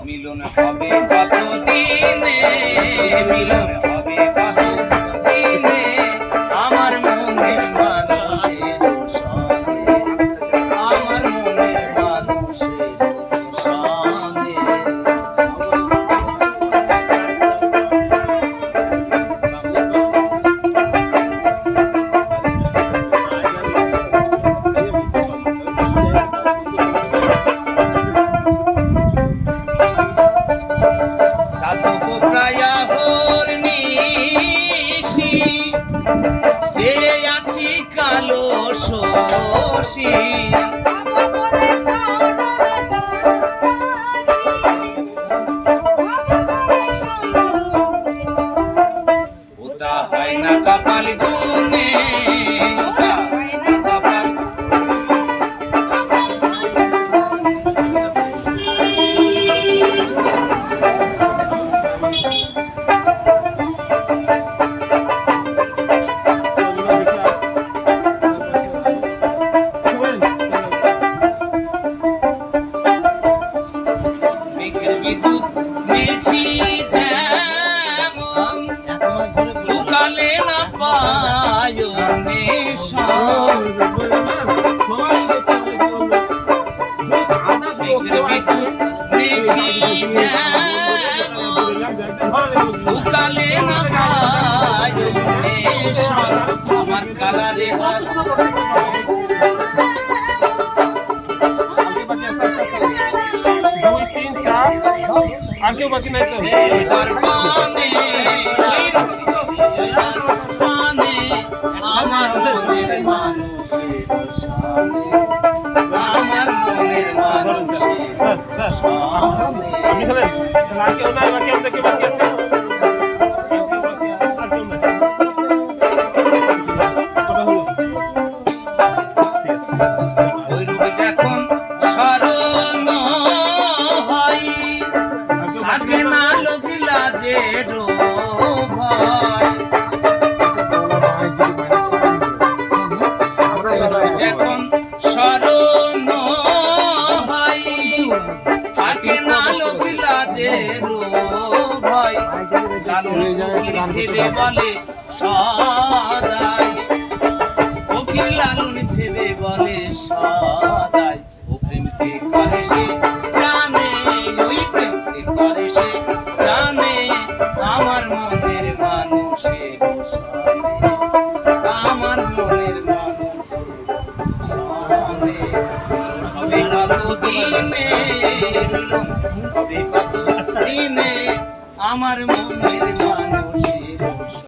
মিলন হবে কতদিনে, মিলন হবে কতদিনে আমার মনের মানুষের সঙ্গে, আমার মনের মানুষের সঙ্গে। যে আছি কালো শোষী ওটা হয় না কপাল গুনে, বিদ্যুৎ মেঘি যেমন লুকালে না পায় নেশন, বিদ্যুৎ মেঘি যেমন লুকালে না পায় নেশন। আমার কালারে হাত আর কেউ বাকি নাই তো আমার মনের মানুষের সঙ্গে, আমার মনের মানুষের সঙ্গে। আপনি খেলেন আর কেউ নাই, বাকি আমাদের কেউ বাকি আছে? ওইরূপ যখন স্মরণ হয় থাকে না লোকিলা যে ভয়, যখন স্মরণ হয় থাকে না লোকিলা যে ভয়। লালন ফকির ভেবে বলে সদাই, ফকির লালন ভেবে বলে সদাই, ও প্রেম যে করে সে জানে, ওই প্রেম যে করে সে জানে আমার মনের মানুষের সঙ্গে, আমার মনের মানুষের সঙ্গে। হবে কত দিনে মিলন, হবে কত দিনে আমার মনের মানুষ।